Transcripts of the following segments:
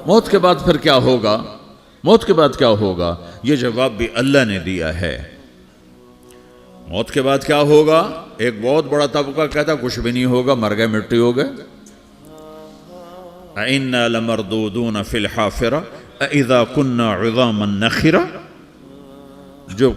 موت کے بعد پھر کیا ہوگا؟ موت کے بعد کیا ہوگا؟ یہ جواب بھی اللہ نے دیا ہے۔ موت کے بعد کیا ہوگا؟ ایک بہت بڑا طبقہ کہتا کچھ بھی نہیں ہوگا، مر گئے، مٹی ہو گئے۔ اِنَّا لَمَرْدُودُونَ فِي الْحَافِرَةِ اِذَا كُنَّا عِظَامًا نَخِرَةً۔ جو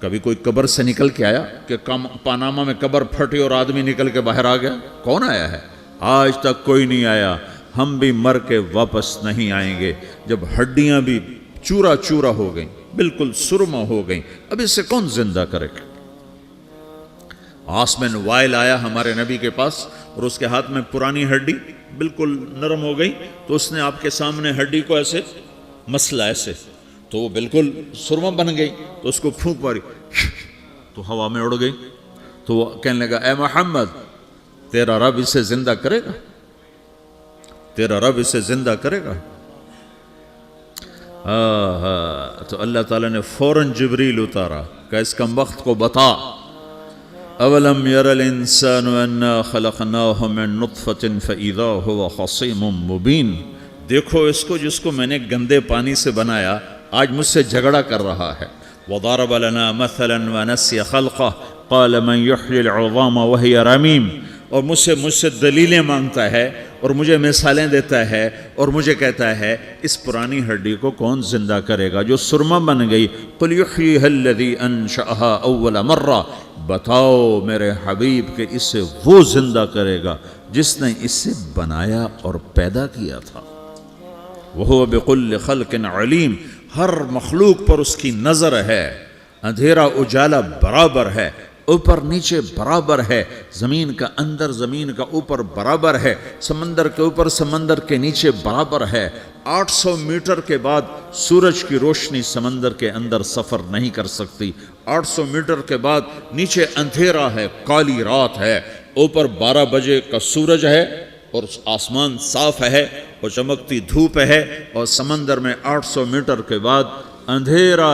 کبھی کوئی قبر سے نکل کے آیا کہ پاناما میں قبر پھٹی اور آدمی نکل کے باہر آ گیا؟ کون آیا ہے؟ آج تک کوئی نہیں آیا۔ ہم بھی مر کے واپس نہیں آئیں گے۔ جب ہڈیاں بھی چورا چورا ہو گئیں، بالکل سرما ہو گئیں، اب اس سے کون زندہ کرے گا؟ آسمین وائل آیا ہمارے نبی کے پاس اور اس کے ہاتھ میں پرانی ہڈی بالکل نرم ہو گئی، تو اس نے آپ کے سامنے ہڈی کو ایسے مسلا ایسے، تو وہ بالکل سرما بن گئی، تو اس کو پھونک ماری تو ہوا میں اڑ گئی۔ تو وہ کہنے لگا اے محمد، تیرا رب اسے زندہ کرے گا؟ تیرا رب اسے زندہ کرے گا؟ تو اللہ تعالیٰ نے فوراً جبریل اتارا کہ اس کم وقت کو بتا، اولم یر الانسان انا خلقناہ من نطفۃ فاذا هو خصیم مبین۔ دیکھو اس کو جس کو میں نے گندے پانی سے بنایا، آج مجھ سے جھگڑا کر رہا ہے۔ وضرب لنا مثلا ونسی خلقہ قال من یحیی العظام وہی رمیم۔ اور مجھ سے دلیلیں مانگتا ہے اور مجھے مثالیں دیتا ہے اور مجھے کہتا ہے اس پرانی ہڈی کو کون زندہ کرے گا جو سرما بن گئی؟ قل یحییھا الذی انشأھا اول مرہ۔ بتاؤ میرے حبیب کہ اسے وہ زندہ کرے گا جس نے اسے بنایا اور پیدا کیا تھا۔ وہو بکل خلق علیم۔ ہر مخلوق پر اس کی نظر ہے، اندھیرا اجالا برابر ہے، اوپر نیچے برابر ہے، زمین کا اندر زمین کا اوپر برابر ہے، سمندر کے اوپر سمندر کے نیچے برابر ہے۔ 800 میٹر کے بعد سورج کی روشنی سمندر کے اندر سفر نہیں کر سکتی۔ 800 میٹر کے بعد نیچے اندھیرا ہے، کالی رات ہے، اوپر 12 بجے کا سورج ہے اور آسمان صاف ہے اور چمکتی دھوپ ہے، اور سمندر میں 800 میٹر کے بعد اندھیرا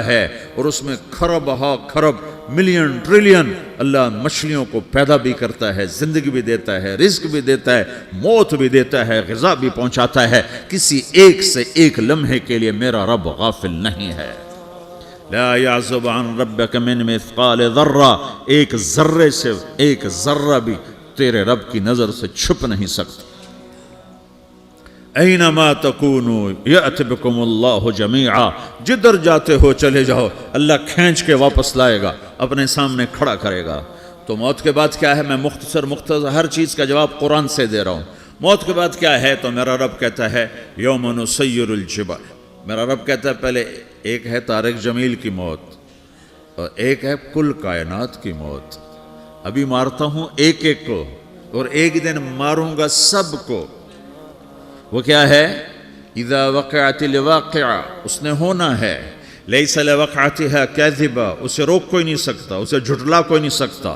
ہے اور اس میں کھرب ہا کھرب ملین ٹریلین اللہ مچھلیوں کو پیدا بھی کرتا ہے، زندگی بھی دیتا ہے، رزق بھی دیتا ہے، موت بھی دیتا ہے، غذا بھی پہنچاتا ہے۔ کسی ایک سے ایک لمحے کے لیے میرا رب غافل نہیں ہے۔ لا يعزب عن ربك من مثقال ذرہ، ایک ذرے سے ایک ذرہ بھی تیرے رب کی نظر سے چھپ نہیں سکتا۔ اینما تکونوا یأت بکم اللہ جمیعا، جدھر جاتے ہو چلے جاؤ، اللہ کھینچ کے واپس لائے گا، اپنے سامنے کھڑا کرے گا۔ تو موت کے بعد کیا ہے؟ میں مختصر ہر چیز کا جواب قرآن سے دے رہا ہوں۔ موت کے بعد کیا ہے؟ تو میرا رب کہتا ہے یوم نسیر الجبال۔ میرا رب کہتا ہے پہلے ایک ہے طارق جمیل کی موت اور ایک ہے کل کائنات کی موت۔ ابھی مارتا ہوں ایک ایک کو اور ایک دن ماروں گا سب کو۔ وہ کیا ہے؟ اذا وقعت الواقعہ، اس نے ہونا ہے۔ لیس لوقعتها کاذبہ، اسے روک کوئی نہیں سکتا، اسے جھٹلا کوئی نہیں سکتا۔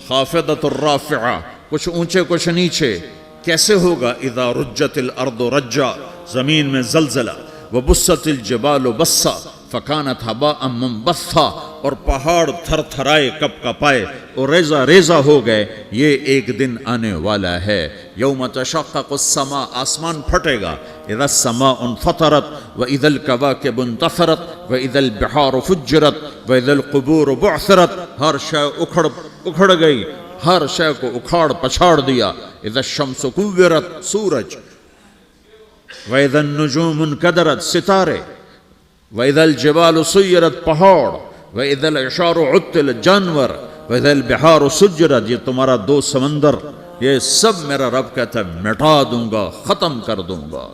خافضۃ الرافعہ، کچھ اونچے کچھ نیچے۔ کیسے ہوگا؟ اذا رجت الارض رجا، زمین میں زلزلہ۔ وبست الجبال بسا فکانت ہباء منبثا، اور پہاڑ تھر تھرائے کپ کپائے اور ریزہ ریزہ ہو گئے۔ یہ ایک دن آنے والا ہے۔ یوم تشقق السماء، آسمان پھٹے گا۔ اذا السماء انفطرت واذا الكواكب انتثرت واذا البحار فجرت واذا القبور بعثرت، ہر شے اکھڑ گئی، ہر شے کو اکھاڑ پچھاڑ دیا۔ اذا الشمس کورت، سورج۔ وَإِذَا النُّجُومُ انْكَدَرَتْ، ستارے۔ وَإِذَا الْجِبَالُ سُيِّرَتْ، پہاڑ۔ وَإِذَا الْعِشَارُ عُطِّلَتْ، جانور۔ وَإِذَا الْبِحَارُ سُجِّرَتْ، یہ تمہارا دو سمندر، یہ سب میرا رب کہتا ہے مٹا دوں گا، ختم کر دوں گا،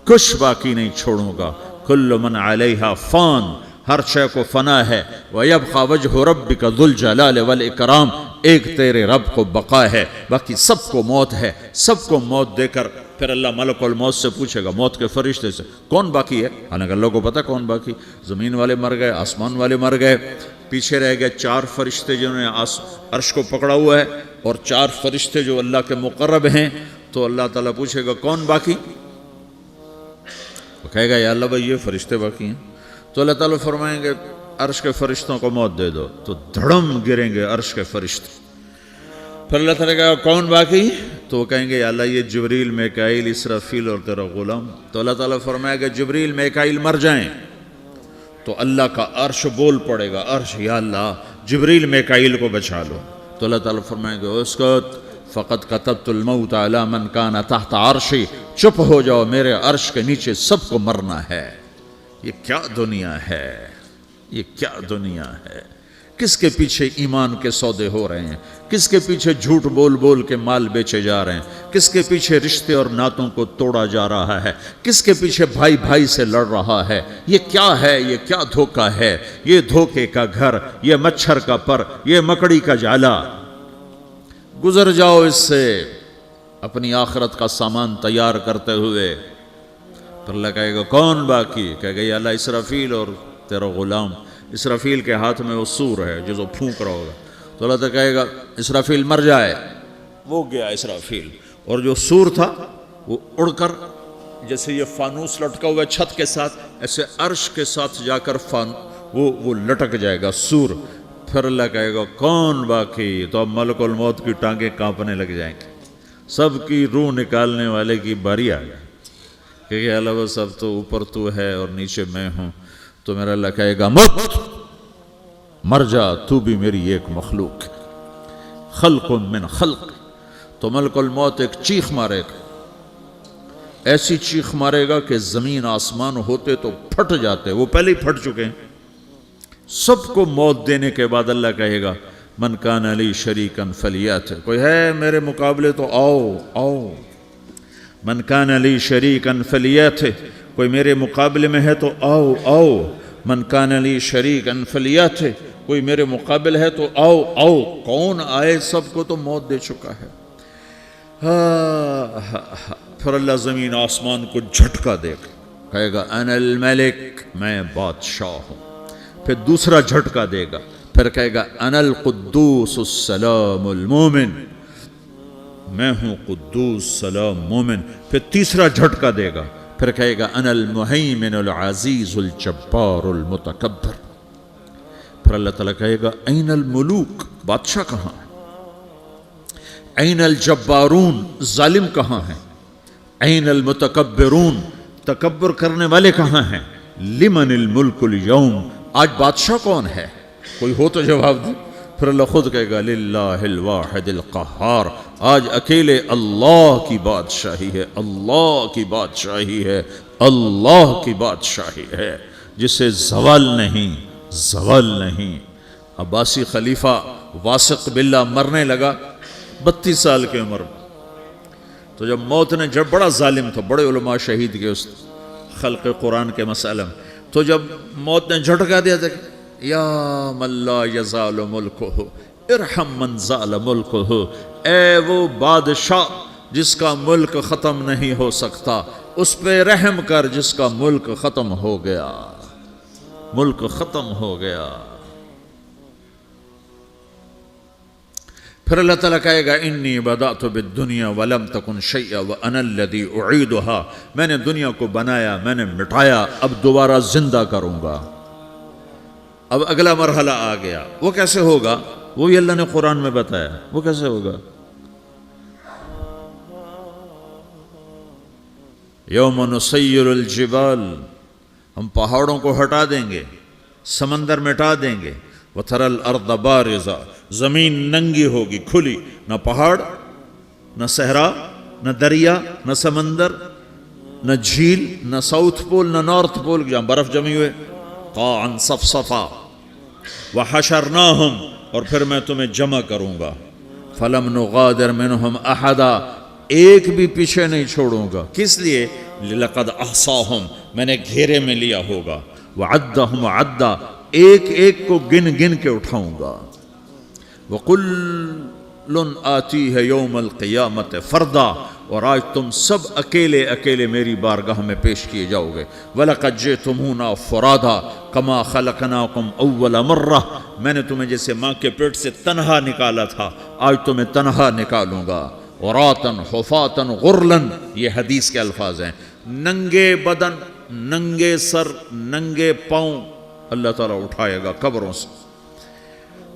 کچھ باقی نہیں چھوڑوں گا۔ كُلُّ مَنْ عَلَيْهَا فان، ہر شے کو فنا ہے۔ وَيَبْقَى وَجْهُ رَبِّكَ ذُو الْجَلَالِ وَالْإِكْرَامِ، ایک تیرے رب کو بقا ہے، باقی سب کو موت ہے۔ سب کو موت دے کر پھر اللہ ملک الموت سے پوچھے گا، موت کے فرشتے سے، کون باقی ہے؟ حالانکہ اللہ کو پتہ کون باقی۔ زمین والے مر گئے، آسمان والے مر گئے، پیچھے رہ گئے 4 فرشتے جنہوں نے عرش کو پکڑا ہوا ہے، اور 4 فرشتے جو اللہ کے مقرب ہیں۔ تو اللہ تعالیٰ پوچھے گا کون باقی؟ وہ کہے گا یا اللہ بھائی یہ فرشتے باقی ہیں۔ تو اللہ تعالیٰ فرمائیں گے عرش کے فرشتوں کو موت دے دو، تو دھڑم گریں گے عرش کے فرشتے. پھر اللہ تعالیٰ کہا کون باقی؟ تو وہ کہیں گے یا اللہ یہ جبریل، میکائیل، اسرافیل اور تیرا غلام. تو اللہ تعالیٰ فرمائے گا جبریل میکائیل مر جائیں تو اللہ کا عرش بول پڑے گا، عرش یا اللہ جبریل میکائیل کو بچا لو. تو اللہ تعالیٰ فرمائے گا اسکت فقط کتبت الموت علی من کان تحت عرشی، چپ ہو جاؤ، میرے عرش کے نیچے سب کو مرنا ہے. یہ کیا دنیا ہے، یہ کیا دنیا ہے. کس کے پیچھے ایمان کے سودے ہو رہے ہیں، کس کے پیچھے جھوٹ بول بول کے مال بیچے جا رہے ہیں، کس کے پیچھے رشتے اور ناتوں کو توڑا جا رہا ہے، کس کے پیچھے بھائی بھائی سے لڑ رہا ہے. یہ کیا ہے، یہ کیا دھوکہ ہے، یہ دھوکے کا گھر، یہ مچھر کا پر، یہ مکڑی کا جالا. گزر جاؤ اس سے اپنی آخرت کا سامان تیار کرتے ہوئے. پھر اللہ کہے گا کون باقی؟ کہے گا یا اللہ اسرافیل اور تیرا غلام. اسرافیل کے ہاتھ میں وہ سور ہے جو پھونک رہا ہوگا. تو اللہ تعالیٰ کہے گا اسرافیل مر جائے. وہ گیا اسرافیل، اور جو سور تھا وہ اڑ کر جیسے یہ فانوس لٹکا ہوا ہے چھت کے ساتھ، ایسے عرش کے ساتھ جا کر وہ لٹک جائے گا سور. پھر اللہ کہے گا کون باقی؟ تو اب ملک الموت کی ٹانگیں کانپنے لگ جائیں گی. سب کی روح نکالنے والے کی باری آ گئی کہ اللہ وہ سب تو اوپر تو ہے اور نیچے میں ہوں. تو میرا اللہ کہے گا مت، مر جا، تو بھی میری ایک مخلوق ہے، خلق من خلق. تو ملک الموت ایک چیخ مارے گا، ایسی چیخ مارے گا کہ زمین آسمان ہوتے تو پھٹ جاتے، وہ پہلے ہی پھٹ چکے ہیں. سب کو موت دینے کے بعد اللہ کہے گا من کان لی شریکا فلیات، کوئی ہے میرے مقابلے تو آؤ آؤ. من کان لی شریکا فلیات، کوئی میرے مقابلے میں ہے تو آؤ آؤ. من کان لی شریکا فلیات، کوئی میرے مقابل ہے تو آؤ آؤ. کون آئے؟ سب کو تو موت دے چکا ہے. پھر اللہ زمین آسمان کو جھٹکا دے گا، کہے گا انا الملک، میں بادشاہ ہوں. پھر دوسرا جھٹکا دے گا، پھر کہے گا انا القدوس السلام المومن، میں ہوں قدوس سلام مومن. پھر تیسرا جھٹکا دے گا، پھر کہے گا انا المہیمن العزیز الجبار المتکبر. پھر اللہ تعالیٰ کہے گا این الملوک، بادشاہ کہاں ہے؟ این الجبارون، ظالم کہاں ہیں؟ این المتکبرون، تکبر کرنے والے کہاں ہیں؟ لمن الملک اليوم، آج بادشاہ کون ہے؟ کوئی ہو تو جواب دے. پھر اللہ خود کہے گا للہ الواحد القہار، آج اکیلے اللہ کی بادشاہی ہے، اللہ کی بادشاہی ہے، اللہ کی بادشاہی ہے جسے زوال نہیں، زوال نہیں. عباسی خلیفہ واثق باللہ مرنے لگا 32 سال کی عمر میں. تو جب موت نے، جب بڑا ظالم تھا، بڑے علماء شہید کے اس خلق قرآن کے مسئلہ میں، تو جب موت نے جھٹکا دیا تھا یا من لا یزال ملکہ ارحم من زال ملکہ، اے وہ بادشاہ جس کا ملک ختم نہیں ہو سکتا، اس پہ رحم کر جس کا ملک ختم ہو گیا، ملک ختم ہو گیا. پھر اللہ تعالیٰ کہے گا انی بدأت بالدنیا ولم تکن شیئا وانا الذی اعیدہا، میں نے دنیا کو بنایا، میں نے مٹایا، اب دوبارہ زندہ کروں گا. اب اگلا مرحلہ آ گیا. وہ کیسے ہوگا؟ وہ بھی اللہ نے قرآن میں بتایا. وہ کیسے ہوگا؟ یوم نسیر الجبال، ہم پہاڑوں کو ہٹا دیں گے، سمندر مٹا دیں گے. وتری الارض بارزہ، زمین ننگی ہوگی، کھلی، نہ پہاڑ، نہ صحرا، نہ دریا، نہ سمندر، نہ جھیل، نہ ساؤتھ پول، نہ نارتھ پول جہاں برف جمی ہوئے. قاعا صفصفا وحشرناہم، اور پھر میں تمہیں جمع کروں گا. فلم نغادر منہم احدا، ایک بھی پیچھے نہیں چھوڑوں گا. کس لیے؟ لقد احصاہم، میں نے گھیرے میں لیا ہوگا. وعدہم عدا، ایک ایک کو گن گن کے اٹھاؤں گا. وَقُلٌ آتِيهَ يَوْمَ الْقِيَامَةِ فَرْدًا، اور آج تم سب اکیلے اکیلے میری بارگاہ میں پیش کیے جاؤ گے. وَلَقَدْ جِئْتُمُونَا فُرَادًا كَمَا خَلَقْنَاكُمْ أَوَّلَ مَرَّةٍ، میں نے تمہیں جیسے ماں کے پیٹ سے تنہا نکالا تھا، آج تمہیں تنہا نکالوں گا. عُرَاةً حُفَاةً غُرْلًا، یہ حدیث کے الفاظ ہیں. ننگے بدن، ننگے سر، ننگے پاؤں، اللہ تعالیٰ اٹھائے گا قبروں سے.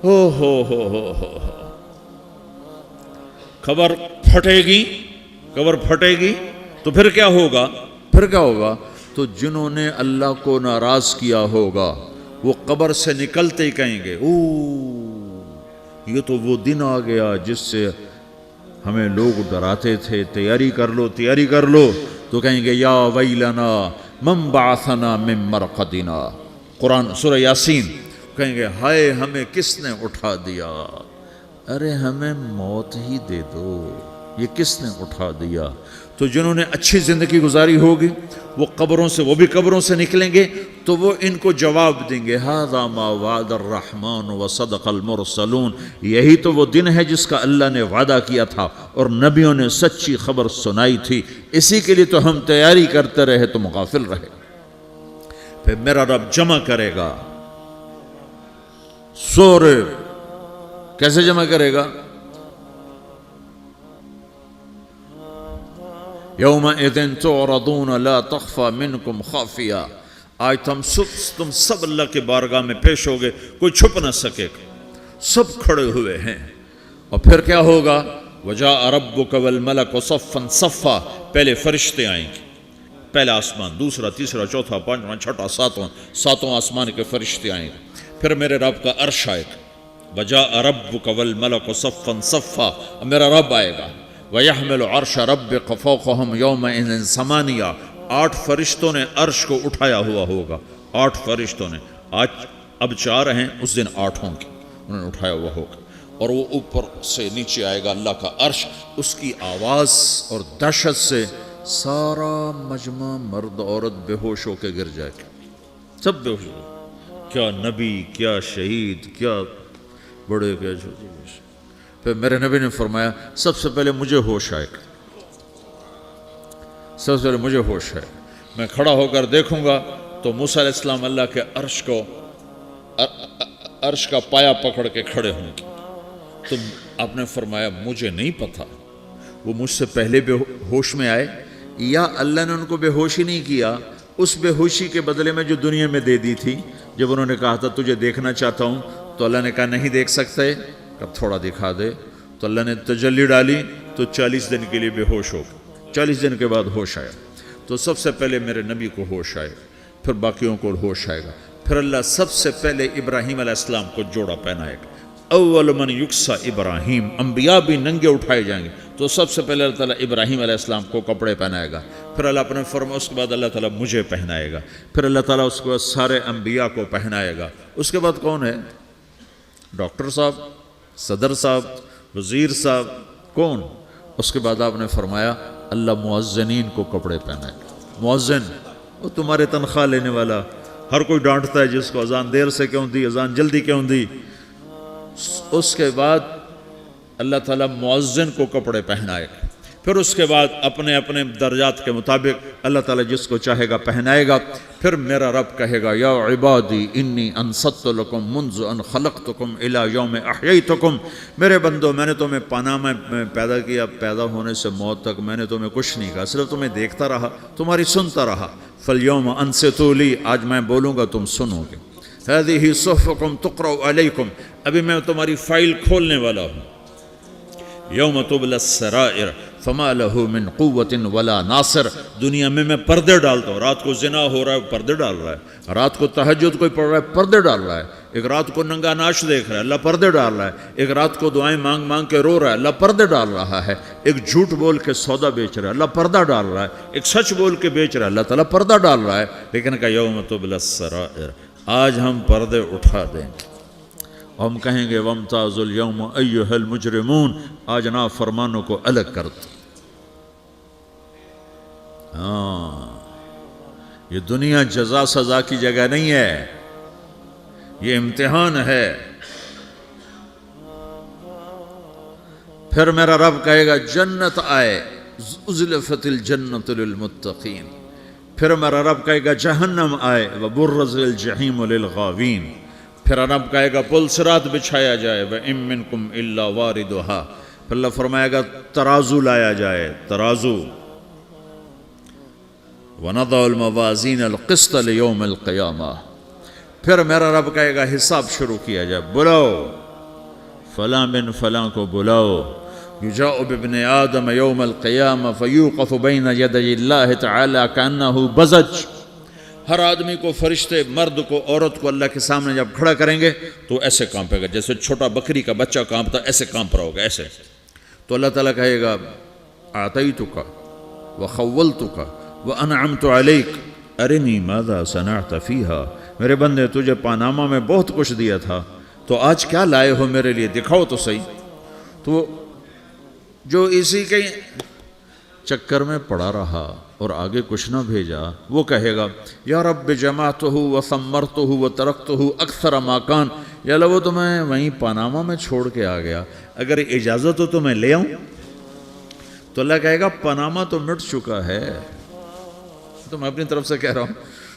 ہو قبر پھٹے گی تو پھر کیا ہوگا؟ تو جنہوں نے اللہ کو ناراض کیا ہوگا وہ قبر سے نکلتے ہی کہیں گے یہ تو وہ دن آ گیا جس سے ہمیں لوگ ڈراتے تھے، تیاری کر لو. تو کہیں گے یا ویلنا من بعثنا من مرقدنا، قرآن سورہ یاسین. کہیں گے ہائے ہمیں کس نے اٹھا دیا، ارے ہمیں موت ہی دے دو، یہ کس نے اٹھا دیا. تو جنہوں نے اچھی زندگی گزاری ہوگی وہ بھی قبروں سے نکلیں گے تو وہ ان کو جواب دیں گے ھذا ما وعد الرحمن وصدق المرسلون، یہی تو وہ دن ہے جس کا اللہ نے وعدہ کیا تھا اور نبیوں نے سچی خبر سنائی تھی، اسی کے لیے تو ہم تیاری کرتے رہے تم غافل رہے. پھر میرا رب جمع کرے گا سورے. کیسے جمع کرے گا؟ یومئذ تعرضون لا تخفى منکم خافیہ. آج تم سب اللہ کے بارگاہ میں پیش ہوگے، کوئی چھپ نہ سکے گا، سب کھڑے ہوئے ہیں. اور پھر کیا ہوگا؟ وجاء ربک والملک صفا صفا. پہلے فرشتے آئیں گے، پہلا آسمان، دوسرا، تیسرا، چوتھا، پانچواں، چھٹا، ساتواں آسمان کے فرشتے آئیں گے. پھر میرے رب کا عرش آئے گا. وجاء ربک والملک صفا صفا. میرا رب آئے گا. وَيَحْمِلُ عَرْشَ رَبِّكَ فَوْقَهُمْ يَوْمَئِذٍ ثَمَانِيَةٌ. 8 فرشتوں نے عرش کو اٹھایا ہوا ہوگا. 8 فرشتوں نے، آج اب 4 ہیں، اس دن 8 ہوں گے، انہوں نے اٹھایا ہوا ہوگا. اور وہ اوپر سے نیچے آئے گا اللہ کا عرش. اس کی آواز اور دہشت سے سارا مجمع مرد عورت بے ہوش ہو کے گر جائے گا، سب بے ہوش ہو. کیا نبی، کیا شہید، کیا بڑے، کیا چھوٹے. پھر میرے نبی نے فرمایا سب سے پہلے مجھے ہوش آئے گا، سب سے پہلے مجھے ہوش ہے. میں کھڑا ہو کر دیکھوں گا تو موسیٰ علیہ السلام اللہ کے عرش کا پایا پکڑ کے کھڑے ہوں گے. تو آپ نے فرمایا مجھے نہیں پتا وہ مجھ سے پہلے بے ہوش میں آئے یا اللہ نے ان کو بے ہوش ہی نہیں کیا، اس بے ہوشی کے بدلے میں جو دنیا میں دے دی تھی. جب انہوں نے کہا تھا تجھے دیکھنا چاہتا ہوں تو اللہ نے کہا نہیں دیکھ سکتے، اب تھوڑا دکھا دے. تو اللہ نے تجلی ڈالی تو 40 دن کے لیے بے ہوش ہو گئے. 40 دن کے بعد ہوش آیا. تو سب سے پہلے میرے نبی کو ہوش آئے، پھر باقیوں کو ہوش آئے گا. پھر اللہ سب سے پہلے ابراہیم علیہ السلام کو جوڑا پہنائے گا. اول من یکسا ابراہیم. انبیاء بھی ننگے اٹھائے جائیں گے تو سب سے پہلے اللہ تعالیٰ ابراہیم علیہ السلام کو کپڑے پہنائے گا. پھر اللہ اپنے فرما، اس کے بعد اللہ تعالیٰ مجھے پہنائے گا. پھر اللہ تعالیٰ اس کے بعد سارے انبیاء کو پہنائے گا. اس کے بعد کون ہے؟ ڈاکٹر صاحب، صدر صاحب، وزیر صاحب، کون؟ اس کے بعد آپ نے فرمایا اللہ مؤذنین کو کپڑے پہنائے گا. مؤذن وہ تمہارے تنخواہ لینے والا، ہر کوئی ڈانٹتا ہے جس کو اذان دیر سے کیوں دی، اذان جلدی کیوں دی. اس کے بعد اللہ تعالیٰ مؤذن کو کپڑے پہنائے گا. پھر اس کے بعد اپنے اپنے درجات کے مطابق اللہ تعالیٰ جس کو چاہے گا پہنائے گا. پھر میرا رب کہے گا یا عبادی انی انصت لکم منذ ان خلقتکم الی یوم احییتکم. میرے بندو، میں نے تمہیں پاناہ میں پیدا کیا، پیدا ہونے سے موت تک میں نے تمہیں کچھ نہیں کہا، صرف تمہیں دیکھتا رہا، تمہاری سنتا رہا. فالیوم انصتوا لی، آج میں بولوں گا تم سنو گے. ہذہ صحفکم تقرأ علیکم، ابھی میں تمہاری فائل کھولنے والا ہوں. یوم تبلی السرائر فما لہ من قوت ولا ناصر. دنیا میں پردے ڈالتا ہوں. رات کو زنا ہو رہا ہے، پردے ڈال رہا ہے. رات کو تہجد کوئی پڑھ رہا ہے، پردے ڈال رہا ہے. ایک رات کو ننگا ناچ دیکھ رہا ہے، اللہ پردے ڈال رہا ہے. ایک رات کو دعائیں مانگ مانگ کے رو رہا ہے، اللہ پردے ڈال رہا ہے. ایک جھوٹ بول کے سودا بیچ رہا ہے، اللہ پردہ ڈال رہا ہے. ایک سچ بول کے بیچ رہا ہے، اللہ تعالیٰ پردہ ڈال رہا ہے. لیکن کہ یوم تبلی السرائر، آج ہم پردے اٹھا دیں گے. ہم کہیں گے وامتازوا اليوم ایھا المجرمون، آج نافرمانوں کو الگ کر دو. یہ دنیا جزا سزا کی جگہ نہیں ہے، یہ امتحان ہے. پھر میرا رب کہے گا جنت آئے، ازلفت الجنت للمتقین. پھر میرا رب کہے گا جہنم آئے، وبرزت الجحیم للغاوین. پھر رب کہے گا پل صراط بچھایا جائے، وَإِن مِّنكُمْ إِلَّا وَارِدُهَا. پھر اللہ فرمائے گا ترازو لایا جائے، ترازو. وَنَضَعُ الْمَوَازِينَ الْقِسْطَ لِيَوْمِ الْقِيَامَةِ. پھر میرا رب کہے گا حساب شروع کیا جائے، بلاؤ فلاں بن فلاں کو بلاؤ، یجاء بابن آدم یوم القیامہ فیوقف بین یدی اللہ تعالی کانہ بزج۔ ہر آدمی کو، فرشتے، مرد کو، عورت کو اللہ کے سامنے جب کھڑا کریں گے تو ایسے کانپے گا جیسے چھوٹا بکری کا بچہ کانپتا، ایسے کانپ رہا ہوگا ایسے۔ تو اللہ تعالیٰ کہے گا اعطیتک وخولتک وانعمت علیک ارنی ماذا صنعت فیہا، میرے بندے تجھے پاناما میں بہت کچھ دیا تھا، تو آج کیا لائے ہو میرے لیے، دکھاؤ تو صحیح۔ تو جو اسی کے چکر میں پڑا رہا اور آگے کچھ نہ بھیجا، وہ کہے گا یا رب جمعتہ وثمرتہ وترکتہ اکثر ما کان، یا اللہ وہ تو میں وہیں پاناما میں چھوڑ کے آ گیا، اگر اجازت ہو تو میں لے آؤں؟ تو اللہ کہے گا پاناما تو مٹ چکا ہے، تو میں اپنی طرف سے کہہ رہا ہوں۔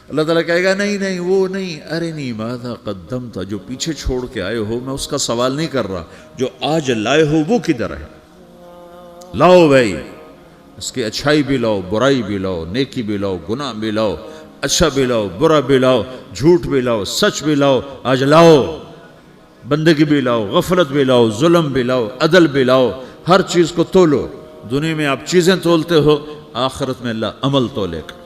اللہ تعالیٰ کہے گا نہیں نہیں وہ نہیں، ارنی ماذا قدمت، جو پیچھے چھوڑ کے آئے ہو میں اس کا سوال نہیں کر رہا، جو آج لائے ہو وہ کدھر ہے، لاؤ بھائی، اس کی اچھائی بھی لاؤ، برائی بھی لاؤ، نیکی بھی لاؤ، گناہ بھی لاؤ، اچھا بھی لاؤ، برا بھی لاؤ، جھوٹ بھی لاؤ، سچ بھی لاؤ، آج لاؤ، بندگی بھی لاؤ، غفلت بھی لاؤ، ظلم بھی لاؤ، عدل بھی لاؤ، ہر چیز کو تولو۔ دنیا میں آپ چیزیں تولتے ہو، آخرت میں اللہ عمل تولے گا۔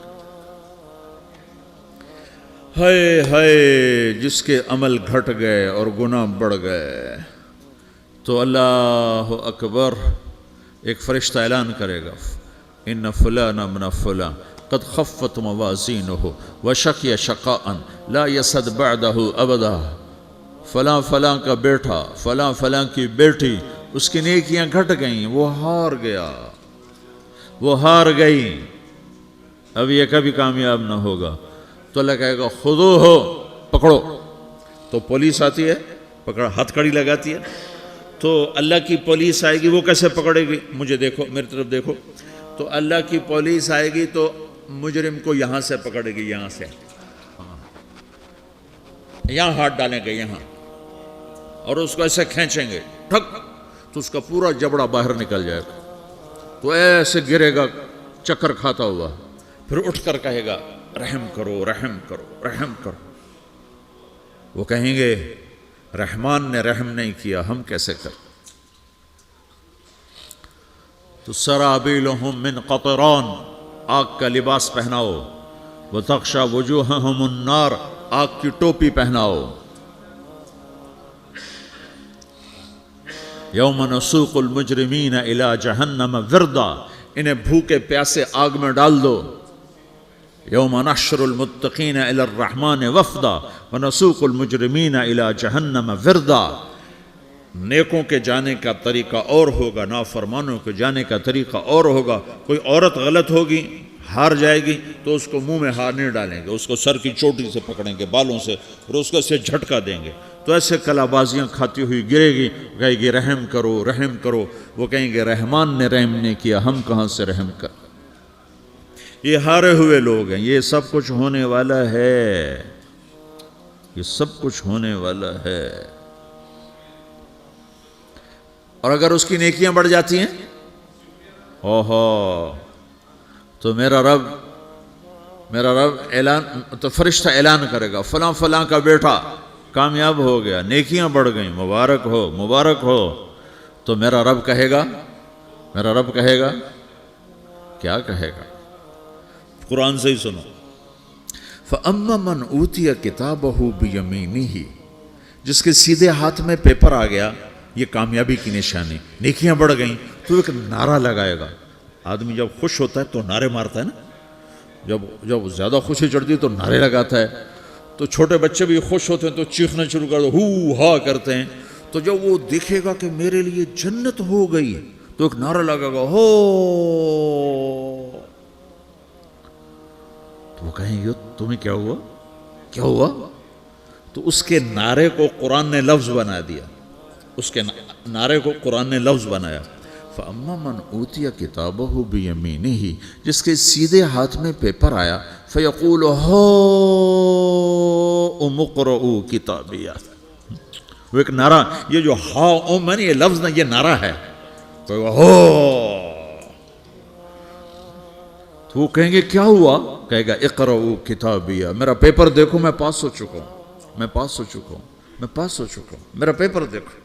ہائے ہائے جس کے عمل گھٹ گئے اور گناہ بڑھ گئے، تو اللہ اکبر، ایک فرشتہ اعلان کرے گا ان فلان من فلان قد خفت موازینہ وشقی شقاء لا یسد بعدہ ابدا، فلاں فلاں کا بیٹا، فلاں فلاں کی بیٹی، اس کی نیکیاں گھٹ گئیں، وہ ہار گیا، وہ ہار گئی، اب یہ کبھی کامیاب نہ ہوگا۔ تو اللہ کہے گا خودو ہو، پکڑو۔ تو پولیس آتی ہے، پکڑا، ہتھ کڑی لگاتی ہے، تو اللہ کی پولیس آئے گی، وہ کیسے پکڑے گی؟ مجھے دیکھو، میری طرف دیکھو۔ تو اللہ کی پولیس آئے گی تو مجرم کو یہاں سے پکڑے گی، یہاں سے، یہاں ہاتھ ڈالیں گے یہاں، اور اس کو ایسے کھینچیں گے، ٹھک، تو اس کا پورا جبڑا باہر نکل جائے گا، تو ایسے گرے گا چکر کھاتا ہوا، پھر اٹھ کر کہے گا رحم کرو، رحم کرو، رحم کرو۔ وہ کہیں گے رحمان نے رحم نہیں کیا، ہم کیسے کر؟ تو سرابیلہم من قطران، آگ کا لباس پہناؤ، وتغشا وجوہہم النار، آگ کی ٹوپی پہناؤ۔ یوم نسوق المجرمین الی جہنم وردا، انہیں بھوکے پیاسے آگ میں ڈال دو۔ یوم نحشر المتقین الی الرحمن وفدا ونسوق المجرمین الی جہنم وردا، نیکوں کے جانے کا طریقہ اور ہوگا، نافرمانوں کے جانے کا طریقہ اور ہوگا۔ کوئی عورت غلط ہوگی، ہار جائے گی، تو اس کو منہ میں ہار نہیں ڈالیں گے، اس کو سر کی چوٹی سے پکڑیں گے، بالوں سے، اور اس کو اسے جھٹکا دیں گے، تو ایسے کلا بازیاں کھاتی ہوئی گرے گی، کہے گی رحم کرو، رحم کرو۔ وہ کہیں گے رحمان نے رحم نہیں کیا، ہم کہاں سے رحم کر؟ یہ ہارے ہوئے لوگ ہیں، یہ سب کچھ ہونے والا ہے، یہ سب کچھ ہونے والا ہے۔ اور اگر اس کی نیکیاں بڑھ جاتی ہیں، اوہو، تو میرا رب اعلان، تو فرشتہ اعلان کرے گا فلاں فلاں کا بیٹا کامیاب ہو گیا، نیکیاں بڑھ گئیں، مبارک ہو، مبارک ہو۔ تو میرا رب کہے گا کیا کہے گا؟ قرآن سے ہی سنو۔ فَأَمَّا مَنْ أُوتِيَ كِتَابَهُ بِيَمِينِهِ، جس کے سیدھے ہاتھ میں پیپر آ گیا، یہ کامیابی کی نشانی، نیکیاں بڑھ گئیں، تو ایک نعرہ لگائے گا۔ آدمی جب خوش ہوتا ہے تو نعرے مارتا ہے نا، جب زیادہ خوشی چڑھتی ہے تو نعرے لگاتا ہے۔ تو چھوٹے بچے بھی خوش ہوتے ہیں تو چیخنا شروع کر دو، ہو ہا کرتے ہیں۔ تو جب وہ دیکھے گا کہ میرے لیے جنت ہو گئی، تو ایک نعرہ لگے گا، ہو، تو وہ کہیں گے تمہیں کیا ہوا، کیا ہوا؟ تو اس کے نعرے کو قرآن نے لفظ بنا دیا، اس کے نعرے کو قرآن نے لفظ بنایا۔ فَأَمَّا مَنْ أُوتِيَ كِتَابَهُ بِيَمِينِهِ، جس کے سیدھے ہاتھ میں پیپر آیا، فَيَقُولُ هَاؤْمُ اقْرَءُوا كِتَابِيَهْ، وہ ایک نعرہ، یہ جو ہاؤم ہے نا، یہ لفظ نہ، یہ نعرہ ہے، تو وہ کہیں گے کیا ہوا؟ کہے گا اقرؤوا کتابیہ، میرا پیپر دیکھو، میں پاس ہو چکا ہوں، میں پاس ہو چکا ہوں، میں پاس ہو چکا ہوں، میرا پیپر دیکھو۔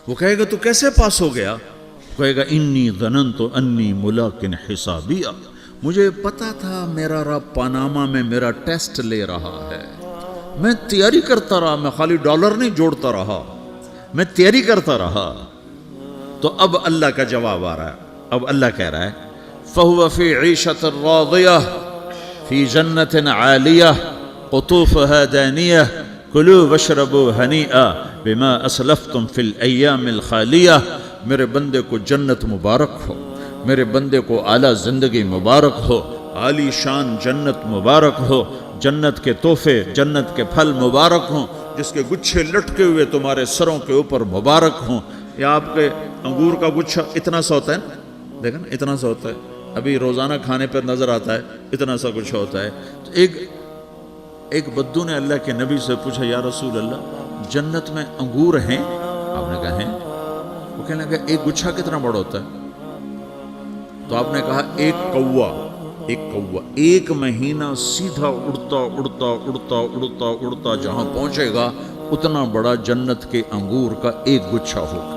وہ کہے گا تو کیسے پاس ہو گیا؟ کہے گا انی ظننت انی ملاقٍ حسابیہ، مجھے پتا تھا میرا رب پاناما میں میرا ٹیسٹ لے رہا ہے، میں تیاری کرتا رہا، میں خالی ڈالر نہیں جوڑتا رہا، میں تیاری کرتا رہا۔ تو اب اللہ کا جواب آ رہا ہے، اب اللہ کہہ رہا ہے فَهُوَ فِي عِيشَةٍ رَاضِيَةٍ فِي جَنَّةٍ عَالِيَةٍ قُطُوفُهَا دَانِيَةٌ کلوا واشربوا ہنیئا بما اسلفتم فی الایام الخالیہ۔ میرے بندے کو جنت مبارک ہو، میرے بندے کو اعلیٰ زندگی مبارک ہو، عالی شان جنت مبارک ہو، جنت کے تحفے، جنت کے پھل مبارک ہوں، جس کے گچھے لٹکے ہوئے تمہارے سروں کے اوپر مبارک ہوں۔ یا آپ کے انگور کا گچھا اتنا سا ہوتا ہے نا، دیکھا نا اتنا سا ہوتا ہے، ابھی روزانہ کھانے پر نظر آتا ہے، اتنا سا گچھا ہوتا ہے۔ تو ایک بدو نے اللہ کے نبی سے پوچھا یا رسول اللہ جنت میں انگور ہیں؟ آپ نے کہا ہیں۔ وہ کہنے لگا ایک گچھا کتنا بڑا ہوتا ہے؟ تو آپ نے کہا ایک کوا ایک مہینہ سیدھا اڑتا اڑتا اڑتا اڑتا اڑتا جہاں پہنچے گا اتنا بڑا جنت کے انگور کا ایک گچھا ہوگا۔